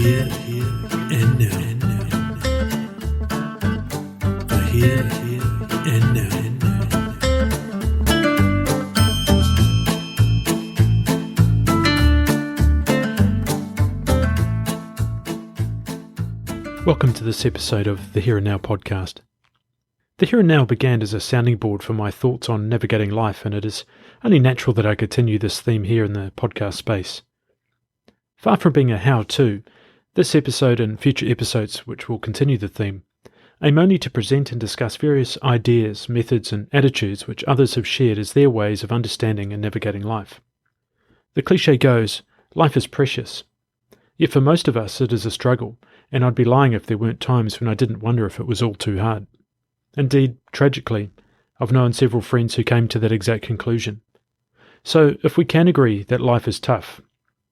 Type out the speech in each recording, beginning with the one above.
here and now. The here and now. Welcome to this episode of the Here and Now podcast. The Here and Now began as a sounding board for my thoughts on navigating life, and it is only natural that I continue this theme here in the podcast space. Far from being a how-to, this episode and future episodes which will continue the theme aim only to present and discuss various ideas, methods and attitudes which others have shared as their ways of understanding and navigating life. The cliche goes, life is precious. Yet for most of us it is a struggle, and I'd be lying if there weren't times when I didn't wonder if it was all too hard. Indeed, tragically, I've known several friends who came to that exact conclusion. So if we can agree that life is tough,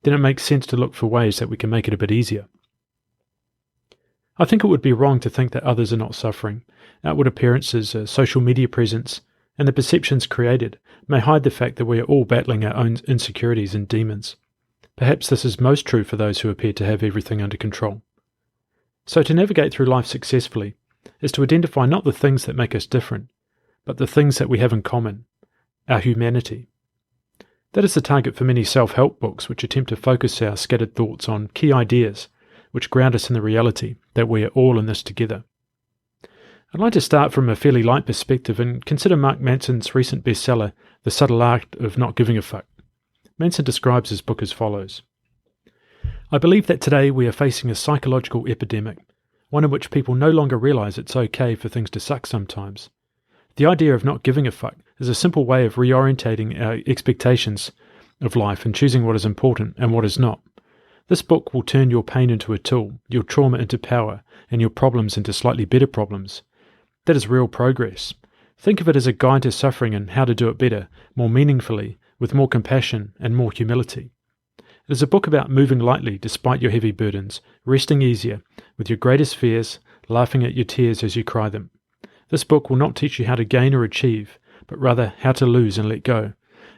then it makes sense to look for ways that we can make it a bit easier. I think it would be wrong to think that others are not suffering. Outward appearances, a social media presence, and the perceptions created may hide the fact that we are all battling our own insecurities and demons. Perhaps this is most true for those who appear to have everything under control. So to navigate through life successfully is to identify not the things that make us different, but the things that we have in common, our humanity. That is the target for many self-help books which attempt to focus our scattered thoughts on key ideas which ground us in the reality that we are all in this together. I'd like to start from a fairly light perspective and consider Mark Manson's recent bestseller, The Subtle Art of Not Giving a Fuck. Manson describes his book as follows. I believe that today we are facing a psychological epidemic, one in which people no longer realize it's okay for things to suck sometimes. The idea of not giving a fuck is a simple way of reorientating our expectations of life and choosing what is important and what is not. This book will turn your pain into a tool, your trauma into power, and your problems into slightly better problems. That is real progress. Think of it as a guide to suffering and how to do it better, more meaningfully, with more compassion and more humility. It is a book about moving lightly despite your heavy burdens, resting easier, with your greatest fears, laughing at your tears as you cry them. This book will not teach you how to gain or achieve, but rather how to lose and let go.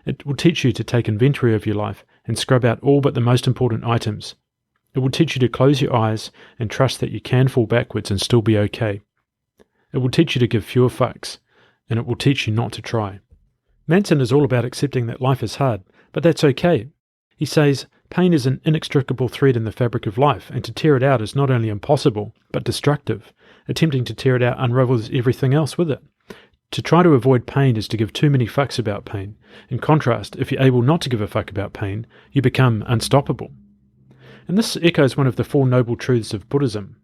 It will teach you to take inventory of your life and scrub out all but the most important items. It will teach you to close your eyes and trust that you can fall backwards and still be okay. It will teach you to give fewer fucks, and it will teach you not to try. Manson is all about accepting that life is hard, but that's okay. He says, pain is an inextricable thread in the fabric of life, and to tear it out is not only impossible, but destructive. Attempting to tear it out unravels everything else with it. To try to avoid pain is to give too many fucks about pain. In contrast, if you're able not to give a fuck about pain, you become unstoppable. And this echoes one of the Four Noble Truths of Buddhism.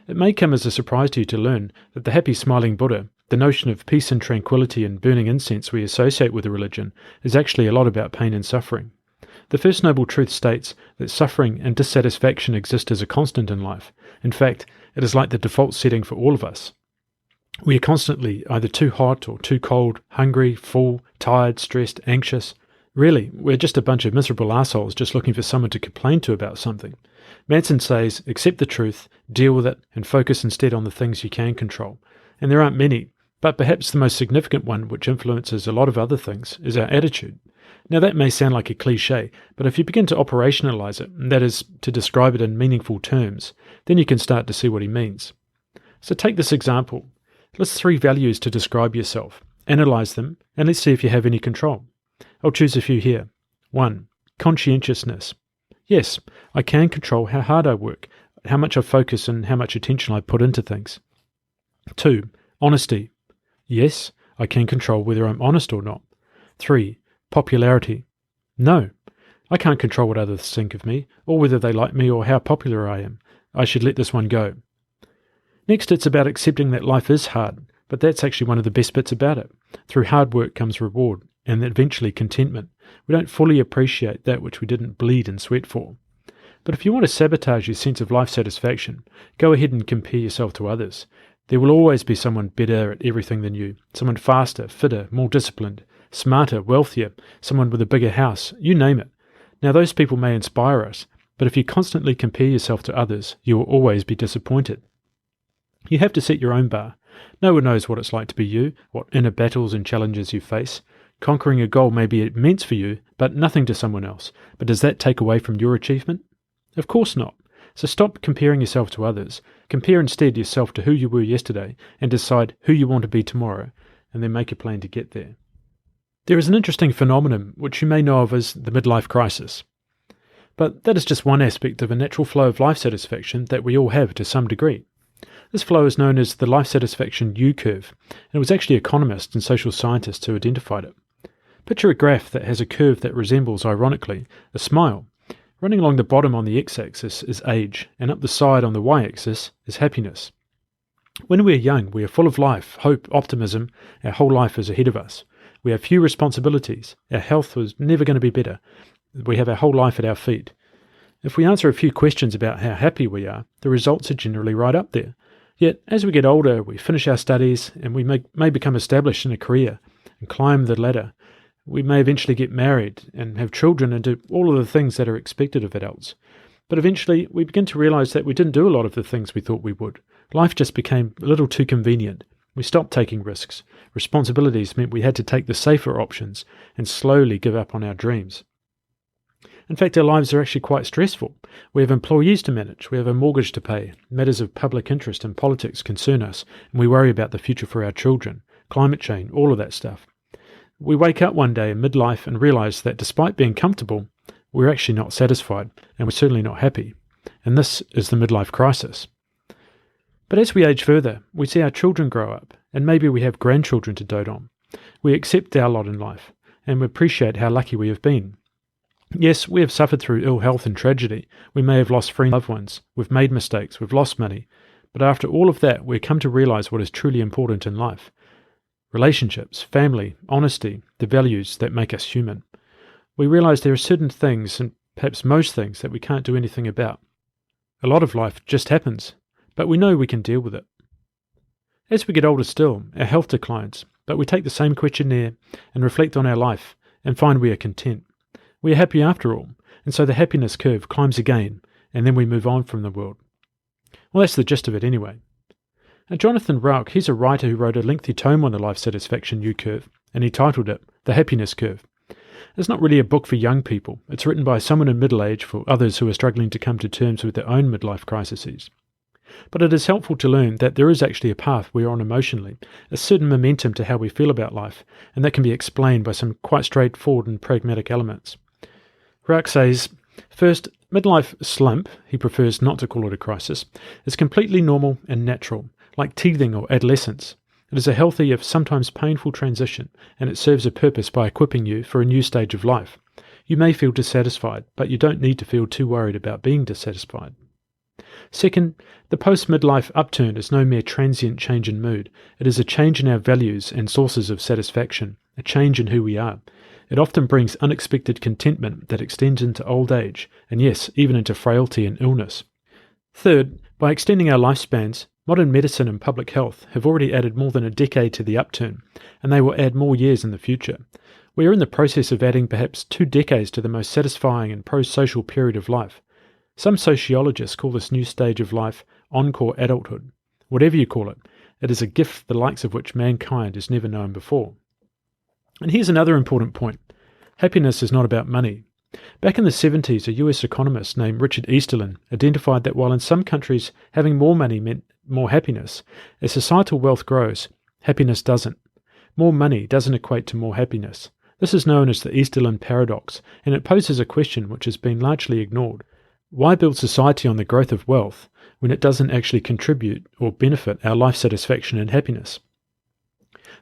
It may come as a surprise to you to learn that the happy smiling Buddha, the notion of peace and tranquility and burning incense we associate with a religion, is actually a lot about pain and suffering. The first noble truth states that suffering and dissatisfaction exist as a constant in life. In fact, it is like the default setting for all of us. We are constantly either too hot or too cold, hungry, full, tired, stressed, anxious. Really, we're just a bunch of miserable assholes just looking for someone to complain to about something. Manson says, accept the truth, deal with it, and focus instead on the things you can control. And there aren't many, but perhaps the most significant one, which influences a lot of other things, is our attitude. Now that may sound like a cliche, but if you begin to operationalize it, that is, to describe it in meaningful terms, then you can start to see what he means. So take this example. List 3 values to describe yourself. Analyze them, and let's see if you have any control. I'll choose a few here. 1. Conscientiousness. Yes, I can control how hard I work, how much I focus, and how much attention I put into things. 2. Honesty. Yes, I can control whether I'm honest or not. 3. Popularity. No, I can't control what others think of me, or whether they like me or how popular I am. I should let this one go. Next, it's about accepting that life is hard, but that's actually one of the best bits about it. Through hard work comes reward, and eventually contentment. We don't fully appreciate that which we didn't bleed and sweat for. But if you want to sabotage your sense of life satisfaction, go ahead and compare yourself to others. There will always be someone better at everything than you, someone faster, fitter, more disciplined, smarter, wealthier, someone with a bigger house, you name it. Now those people may inspire us, but if you constantly compare yourself to others, you will always be disappointed. You have to set your own bar. No one knows what it's like to be you, what inner battles and challenges you face. Conquering a goal may be immense for you, but nothing to someone else. But does that take away from your achievement? Of course not. So stop comparing yourself to others. Compare instead yourself to who you were yesterday and decide who you want to be tomorrow, and then make a plan to get there. There is an interesting phenomenon which you may know of as the midlife crisis. But that is just one aspect of a natural flow of life satisfaction that we all have to some degree. This flow is known as the life satisfaction U-curve, and it was actually economists and social scientists who identified it. Picture a graph that has a curve that resembles, ironically, a smile. Running along the bottom on the x-axis is age, and up the side on the y-axis is happiness. When we are young, we are full of life, hope, optimism. Our whole life is ahead of us. We have few responsibilities. Our health was never going to be better. We have our whole life at our feet. If we answer a few questions about how happy we are, the results are generally right up there. Yet, as we get older, we finish our studies and we may become established in a career and climb the ladder. We may eventually get married and have children and do all of the things that are expected of adults. But eventually, we begin to realize that we didn't do a lot of the things we thought we would. Life just became a little too convenient. We stopped taking risks. Responsibilities meant we had to take the safer options and slowly give up on our dreams. In fact, our lives are actually quite stressful. We have employees to manage, we have a mortgage to pay, matters of public interest and politics concern us, and we worry about the future for our children, climate change, all of that stuff. We wake up one day in midlife and realize that despite being comfortable, we're actually not satisfied, and we're certainly not happy. And this is the midlife crisis. But as we age further, we see our children grow up, and maybe we have grandchildren to dote on. We accept our lot in life, and we appreciate how lucky we have been. Yes, we have suffered through ill health and tragedy. We may have lost friends and loved ones. We've made mistakes. We've lost money. But after all of that, we come to realize what is truly important in life. Relationships, family, honesty, the values that make us human. We realize there are certain things, and perhaps most things, that we can't do anything about. A lot of life just happens, but we know we can deal with it. As we get older still, our health declines, but we take the same questionnaire and reflect on our life and find we are content. We are happy after all, and so the happiness curve climbs again, and then we move on from the world. Well, that's the gist of it anyway. Now, Jonathan Rauch, he's a writer who wrote a lengthy tome on the life satisfaction U-curve, and he titled it The Happiness Curve. It's not really a book for young people. It's written by someone in middle age for others who are struggling to come to terms with their own midlife crises. But it is helpful to learn that there is actually a path we are on emotionally, a certain momentum to how we feel about life, and that can be explained by some quite straightforward and pragmatic elements. Rauch says, first, midlife slump, he prefers not to call it a crisis, is completely normal and natural, like teething or adolescence. It is a healthy, if sometimes painful, transition, and it serves a purpose by equipping you for a new stage of life. You may feel dissatisfied, but you don't need to feel too worried about being dissatisfied. Second, the post-midlife upturn is no mere transient change in mood. It is a change in our values and sources of satisfaction, a change in who we are. It often brings unexpected contentment that extends into old age, and yes, even into frailty and illness. Third, by extending our lifespans, modern medicine and public health have already added more than a decade to the upturn, and they will add more years in the future. We are in the process of adding perhaps 2 decades to the most satisfying and pro-social period of life. Some sociologists call this new stage of life encore adulthood. Whatever you call it, it is a gift the likes of which mankind has never known before. And here's another important point. Happiness is not about money. Back in the 70s, a US economist named Richard Easterlin identified that while in some countries having more money meant more happiness, as societal wealth grows, happiness doesn't. More money doesn't equate to more happiness. This is known as the Easterlin paradox, and it poses a question which has been largely ignored. Why build society on the growth of wealth when it doesn't actually contribute or benefit our life satisfaction and happiness?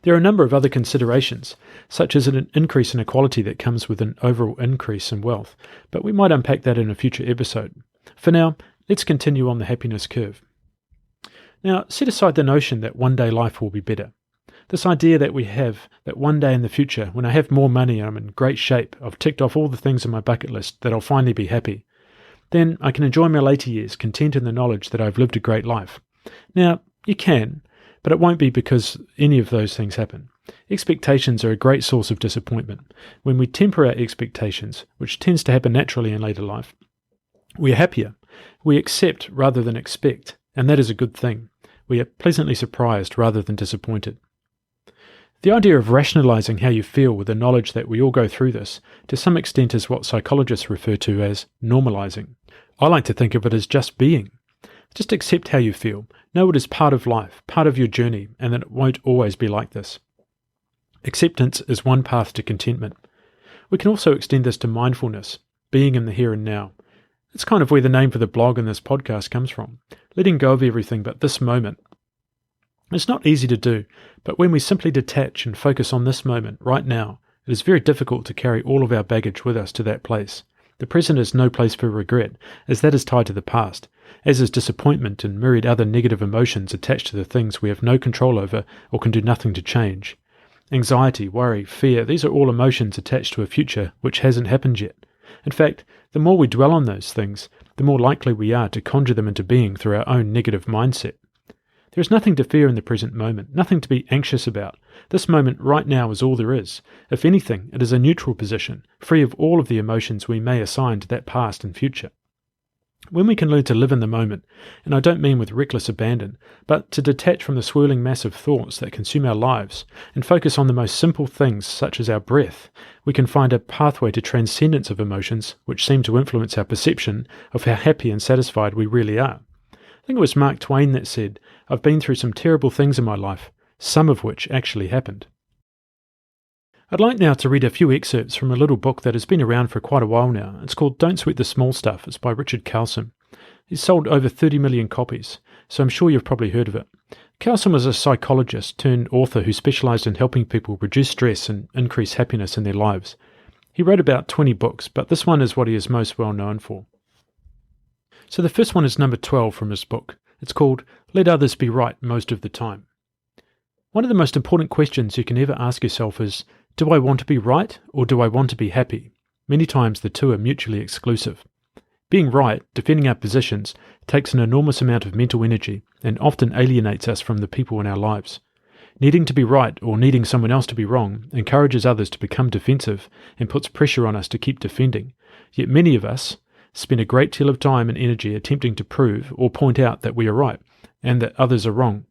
There are a number of other considerations, such as an increase in equality that comes with an overall increase in wealth, but we might unpack that in a future episode. For now, let's continue on the happiness curve. Now, set aside the notion that one day life will be better. This idea that we have that one day in the future, when I have more money and I'm in great shape, I've ticked off all the things on my bucket list, that I'll finally be happy. Then I can enjoy my later years, content in the knowledge that I've lived a great life. Now, you can, but it won't be because any of those things happen. Expectations are a great source of disappointment. When we temper our expectations, which tends to happen naturally in later life, we are happier. We accept rather than expect, and that is a good thing. We are pleasantly surprised rather than disappointed. The idea of rationalizing how you feel with the knowledge that we all go through this, to some extent is what psychologists refer to as normalizing. I like to think of it as just being. Just accept how you feel. Know it is part of life, part of your journey, and that it won't always be like this. Acceptance is one path to contentment. We can also extend this to mindfulness, being in the here and now. It's kind of where the name for the blog and this podcast comes from, letting go of everything but this moment. It's not easy to do, but when we simply detach and focus on this moment, right now, it is very difficult to carry all of our baggage with us to that place. The present is no place for regret, as that is tied to the past, as is disappointment and myriad other negative emotions attached to the things we have no control over or can do nothing to change. Anxiety, worry, fear, these are all emotions attached to a future which hasn't happened yet. In fact, the more we dwell on those things, the more likely we are to conjure them into being through our own negative mindset. There is nothing to fear in the present moment, nothing to be anxious about. This moment right now is all there is. If anything, it is a neutral position, free of all of the emotions we may assign to that past and future. When we can learn to live in the moment, and I don't mean with reckless abandon, but to detach from the swirling mass of thoughts that consume our lives, and focus on the most simple things such as our breath, we can find a pathway to transcendence of emotions which seem to influence our perception of how happy and satisfied we really are. I think it was Mark Twain that said, "I've been through some terrible things in my life, some of which actually happened." I'd like now to read a few excerpts from a little book that has been around for quite a while now. It's called Don't Sweat the Small Stuff. It's by Richard Carlson. He's sold over 30 million copies, so I'm sure you've probably heard of it. Carlson was a psychologist turned author who specialised in helping people reduce stress and increase happiness in their lives. He wrote about 20 books, but this one is what he is most well known for. So the first one is number 12 from his book. It's called Let Others Be Right Most of the Time. One of the most important questions you can ever ask yourself is, do I want to be right or do I want to be happy? Many times the two are mutually exclusive. Being right, defending our positions, takes an enormous amount of mental energy and often alienates us from the people in our lives. Needing to be right or needing someone else to be wrong encourages others to become defensive and puts pressure on us to keep defending. Yet many of us spend a great deal of time and energy attempting to prove or point out that we are right and that others are wrong.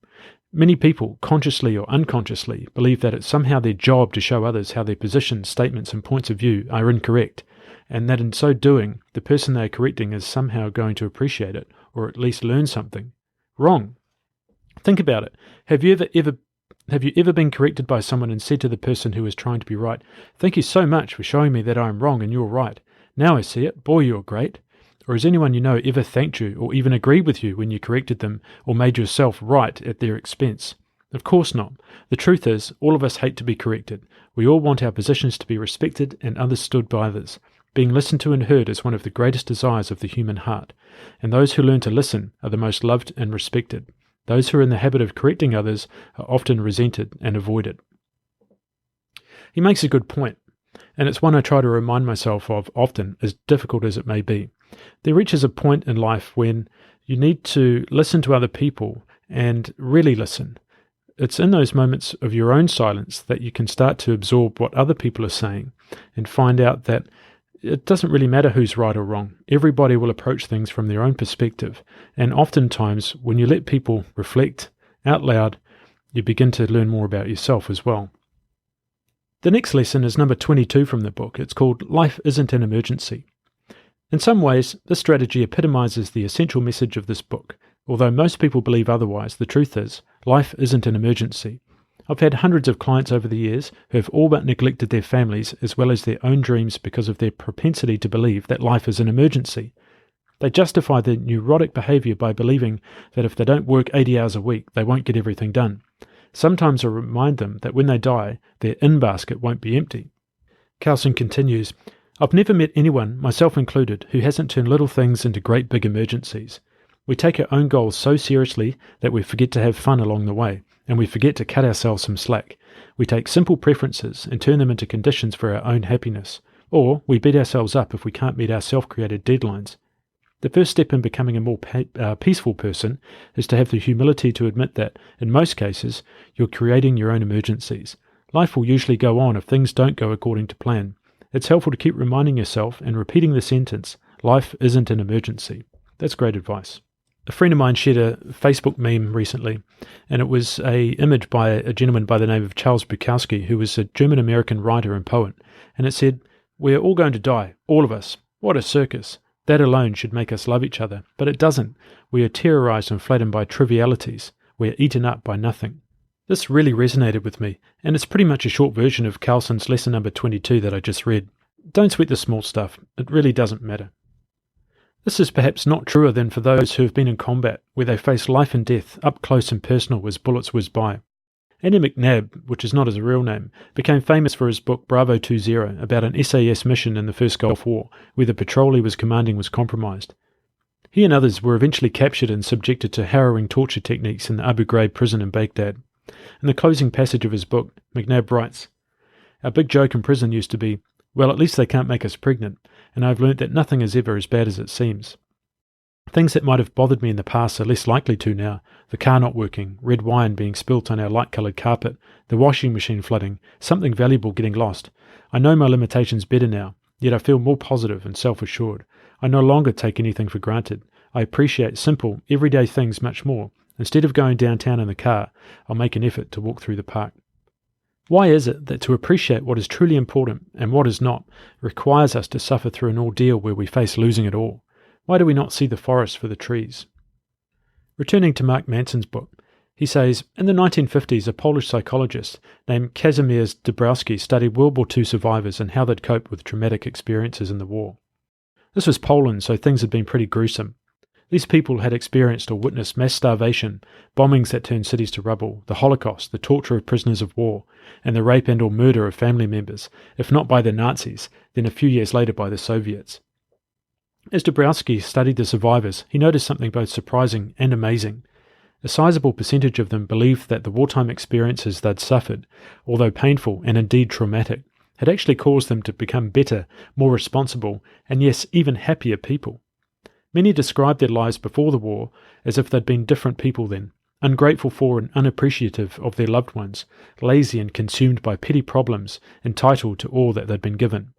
Many people, consciously or unconsciously, believe that it's somehow their job to show others how their positions, statements and points of view are incorrect, and that in so doing, the person they are correcting is somehow going to appreciate it, or at least learn something. Wrong. Think about it. Have you ever been corrected by someone and said to the person who is trying to be right, "Thank you so much for showing me that I am wrong and you're right. Now I see it. Boy, you're great." Or has anyone you know ever thanked you or even agreed with you when you corrected them or made yourself right at their expense? Of course not. The truth is, all of us hate to be corrected. We all want our positions to be respected and others stood by others. Being listened to and heard is one of the greatest desires of the human heart, and those who learn to listen are the most loved and respected. Those who are in the habit of correcting others are often resented and avoided. He makes a good point, and it's one I try to remind myself of often, as difficult as it may be. There reaches a point in life when you need to listen to other people and really listen. It's in those moments of your own silence that you can start to absorb what other people are saying and find out that it doesn't really matter who's right or wrong. Everybody will approach things from their own perspective, and oftentimes when you let people reflect out loud, you begin to learn more about yourself as well. The next lesson is number 22 from the book. It's called Life Isn't an Emergency. In some ways, this strategy epitomizes the essential message of this book. Although most people believe otherwise, the truth is, life isn't an emergency. I've had hundreds of clients over the years who have all but neglected their families as well as their own dreams because of their propensity to believe that life is an emergency. They justify their neurotic behavior by believing that if they don't work 80 hours a week, they won't get everything done. Sometimes I remind them that when they die, their in-basket won't be empty. Carlson continues, I've never met anyone, myself included, who hasn't turned little things into great big emergencies. We take our own goals so seriously that we forget to have fun along the way, and we forget to cut ourselves some slack. We take simple preferences and turn them into conditions for our own happiness, or we beat ourselves up if we can't meet our self-created deadlines. The first step in becoming a more peaceful person is to have the humility to admit that, in most cases, you're creating your own emergencies. Life will usually go on if things don't go according to plan. It's helpful to keep reminding yourself and repeating the sentence, life isn't an emergency. That's great advice. A friend of mine shared a Facebook meme recently, and it was an image by a gentleman by the name of Charles Bukowski, who was a German-American writer and poet, and it said, we're all going to die, all of us. What a circus. That alone should make us love each other, but it doesn't. We are terrorized and flattened by trivialities. We are eaten up by nothing. This really resonated with me, and it's pretty much a short version of Carlson's lesson number 22 that I just read. Don't sweat the small stuff. It really doesn't matter. This is perhaps not truer than for those who have been in combat, where they face life and death up close and personal as bullets whiz by. Andy McNabb, which is not his real name, became famous for his book Bravo 20 about an SAS mission in the First Gulf War, where the patrol he was commanding was compromised. He and others were eventually captured and subjected to harrowing torture techniques in the Abu Ghraib prison in Baghdad. In the closing passage of his book, McNabb writes, "Our big joke in prison used to be, well, at least they can't make us pregnant, and I've learnt that nothing is ever as bad as it seems. Things that might have bothered me in the past are less likely to now. The car not working, red wine being spilt on our light-coloured carpet, the washing machine flooding, something valuable getting lost. I know my limitations better now, yet I feel more positive and self-assured. I no longer take anything for granted. I appreciate simple, everyday things much more. Instead of going downtown in the car, I'll make an effort to walk through the park." Why is it that to appreciate what is truly important and what is not requires us to suffer through an ordeal where we face losing it all? Why do we not see the forest for the trees? Returning to Mark Manson's book, he says, in the 1950s, a Polish psychologist named Kazimierz Dabrowski studied World War II survivors and how they'd cope with traumatic experiences in the war. This was Poland, so things had been pretty gruesome. These people had experienced or witnessed mass starvation, bombings that turned cities to rubble, the Holocaust, the torture of prisoners of war, and the rape and or murder of family members, if not by the Nazis, then a few years later by the Soviets. As Dabrowski studied the survivors, he noticed something both surprising and amazing. A sizable percentage of them believed that the wartime experiences they'd suffered, although painful and indeed traumatic, had actually caused them to become better, more responsible, and yes, even happier people. Many described their lives before the war as if they'd been different people then, ungrateful for and unappreciative of their loved ones, lazy and consumed by petty problems, entitled to all that they'd been given.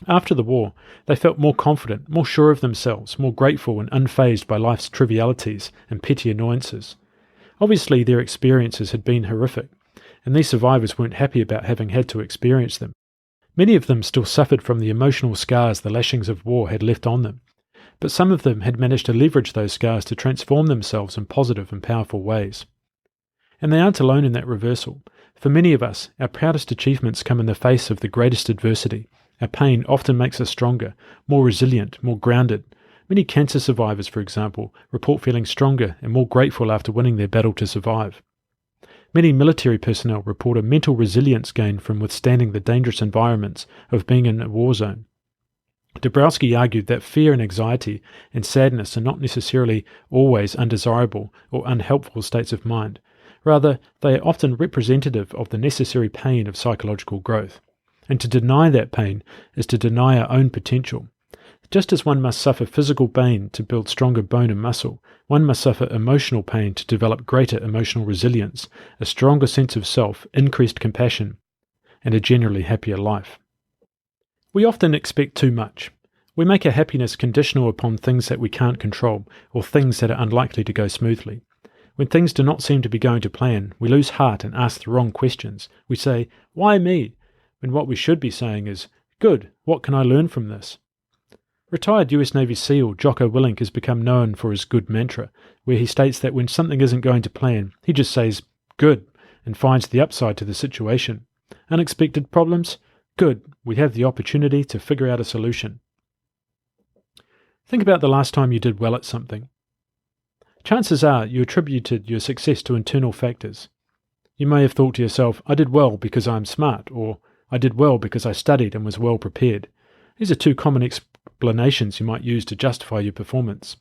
After the war, they felt more confident, more sure of themselves, more grateful and unfazed by life's trivialities and petty annoyances. Obviously, their experiences had been horrific, and these survivors weren't happy about having had to experience them. Many of them still suffered from the emotional scars the lashings of war had left on them, but some of them had managed to leverage those scars to transform themselves in positive and powerful ways. And they aren't alone in that reversal. For many of us, our proudest achievements come in the face of the greatest adversity. Our pain often makes us stronger, more resilient, more grounded. Many cancer survivors, for example, report feeling stronger and more grateful after winning their battle to survive. Many military personnel report a mental resilience gained from withstanding the dangerous environments of being in a war zone. Dabrowski argued that fear and anxiety and sadness are not necessarily always undesirable or unhelpful states of mind. Rather, they are often representative of the necessary pain of psychological growth. And to deny that pain is to deny our own potential. Just as one must suffer physical pain to build stronger bone and muscle, one must suffer emotional pain to develop greater emotional resilience, a stronger sense of self, increased compassion, and a generally happier life. We often expect too much. We make our happiness conditional upon things that we can't control, or things that are unlikely to go smoothly. When things do not seem to be going to plan, we lose heart and ask the wrong questions. We say, "Why me?" when what we should be saying is, "Good, what can I learn from this?" Retired US Navy SEAL Jocko Willink has become known for his good mantra, where he states that when something isn't going to plan, he just says, "Good," and finds the upside to the situation. Unexpected problems? Good, we have the opportunity to figure out a solution. Think about the last time you did well at something. Chances are you attributed your success to internal factors. You may have thought to yourself, "I did well because I am smart," or "I did well because I studied and was well prepared." These are two common explanations you might use to justify your performance.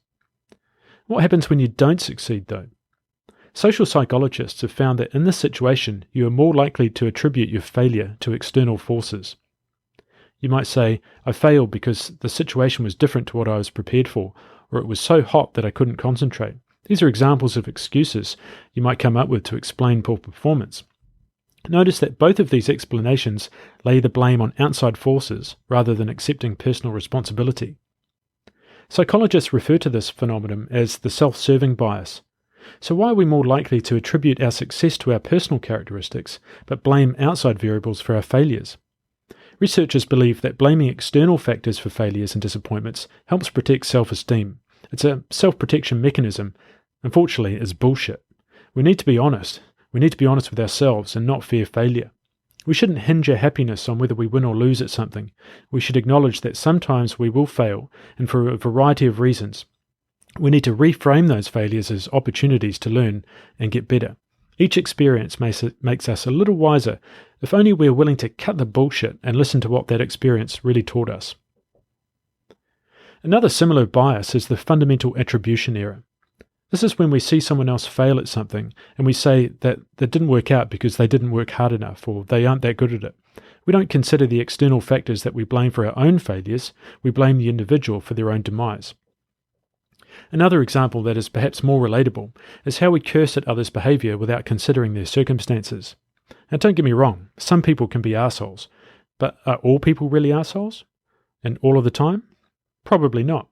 What happens when you don't succeed, though? Social psychologists have found that in this situation, you are more likely to attribute your failure to external forces. You might say, "I failed because the situation was different to what I was prepared for," or "it was so hot that I couldn't concentrate." These are examples of excuses you might come up with to explain poor performance. Notice that both of these explanations lay the blame on outside forces rather than accepting personal responsibility. Psychologists refer to this phenomenon as the self-serving bias. So why are we more likely to attribute our success to our personal characteristics, but blame outside variables for our failures? Researchers believe that blaming external factors for failures and disappointments helps protect self-esteem. It's a self-protection mechanism. Unfortunately, it's bullshit. We need to be honest. We need to be honest with ourselves and not fear failure. We shouldn't hinge our happiness on whether we win or lose at something. We should acknowledge that sometimes we will fail, and for a variety of reasons. We need to reframe those failures as opportunities to learn and get better. Each experience makes us a little wiser if only we're willing to cut the bullshit and listen to what that experience really taught us. Another similar bias is the fundamental attribution error. This is when we see someone else fail at something and we say that didn't work out because they didn't work hard enough or they aren't that good at it. We don't consider the external factors that we blame for our own failures. We blame the individual for their own demise. Another example that is perhaps more relatable is how we curse at others' behaviour without considering their circumstances. Now don't get me wrong, some people can be assholes, but are all people really assholes? And all of the time? Probably not.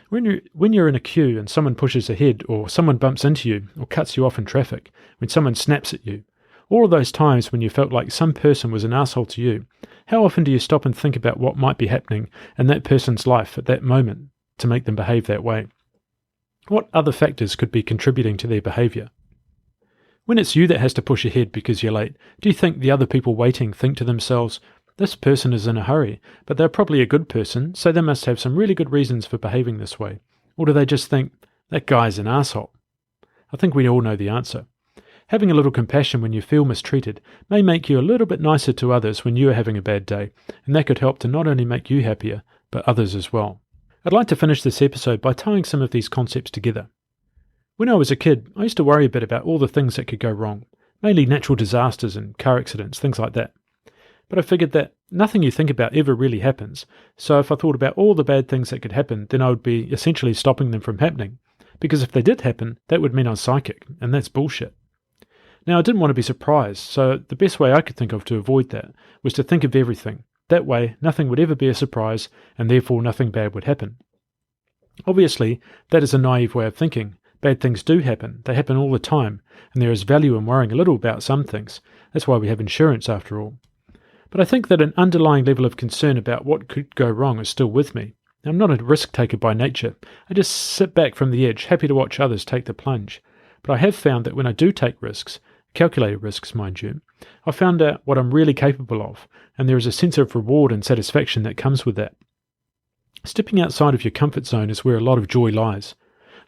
When you're in a queue and someone pushes ahead, or someone bumps into you, or cuts you off in traffic, when someone snaps at you, all of those times when you felt like some person was an asshole to you, how often do you stop and think about what might be happening in that person's life at that moment to make them behave that way? What other factors could be contributing to their behaviour? When it's you that has to push ahead because you're late, do you think the other people waiting think to themselves, this person is in a hurry, but they're probably a good person, so they must have some really good reasons for behaving this way? Or do they just think, that guy's an asshole? I think we all know the answer. Having a little compassion when you feel mistreated may make you a little bit nicer to others when you are having a bad day, and that could help to not only make you happier, but others as well. I'd like to finish this episode by tying some of these concepts together. When I was a kid, I used to worry a bit about all the things that could go wrong, mainly natural disasters and car accidents, things like that. But I figured that nothing you think about ever really happens, so if I thought about all the bad things that could happen, then I would be essentially stopping them from happening. Because if they did happen, that would mean I was psychic, and that's bullshit. Now, I didn't want to be surprised, so the best way I could think of to avoid that was to think of everything. That way, nothing would ever be a surprise, and therefore nothing bad would happen. Obviously, that is a naive way of thinking. Bad things do happen. They happen all the time, and there is value in worrying a little about some things. That's why we have insurance, after all. But I think that an underlying level of concern about what could go wrong is still with me. I'm not a risk taker by nature. I just sit back from the edge, happy to watch others take the plunge. But I have found that when I do take risks, calculated risks mind you, I've found out what I'm really capable of, and there is a sense of reward and satisfaction that comes with that. Stepping outside of your comfort zone is where a lot of joy lies.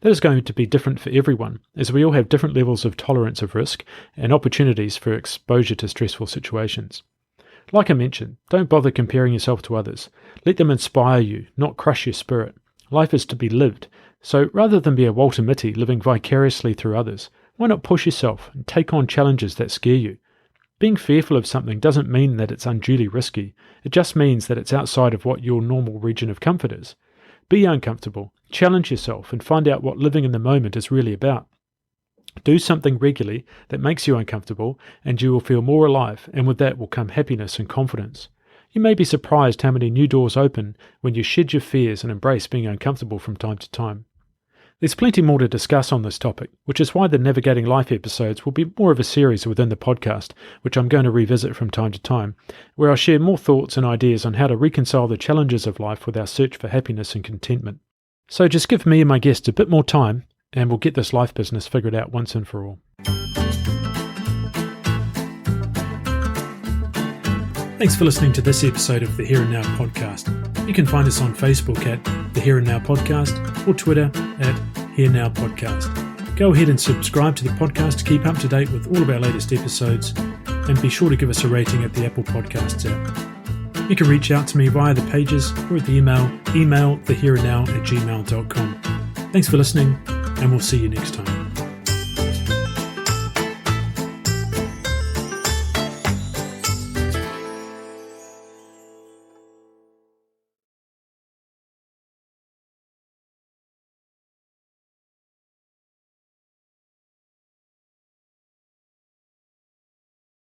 That is going to be different for everyone, as we all have different levels of tolerance of risk and opportunities for exposure to stressful situations. Like I mentioned, don't bother comparing yourself to others. Let them inspire you, not crush your spirit. Life is to be lived, so rather than be a Walter Mitty living vicariously through others, why not push yourself and take on challenges that scare you? Being fearful of something doesn't mean that it's unduly risky. It just means that it's outside of what your normal region of comfort is. Be uncomfortable, challenge yourself, and find out what living in the moment is really about. Do something regularly that makes you uncomfortable, and you will feel more alive, and with that will come happiness and confidence. You may be surprised how many new doors open when you shed your fears and embrace being uncomfortable from time to time. There's plenty more to discuss on this topic, which is why the Navigating Life episodes will be more of a series within the podcast, which I'm going to revisit from time to time, where I'll share more thoughts and ideas on how to reconcile the challenges of life with our search for happiness and contentment. So just give me and my guests a bit more time, and we'll get this life business figured out once and for all. Thanks for listening to this episode of the Here and Now podcast. You can find us on Facebook at the Here and Now podcast or Twitter at Here Now podcast. Go ahead and subscribe to the podcast to keep up to date with all of our latest episodes, and be sure to give us a rating at the Apple Podcasts app. You can reach out to me via the pages or at the email thehereandnow@gmail.com. Thanks for listening, and we'll see you next time.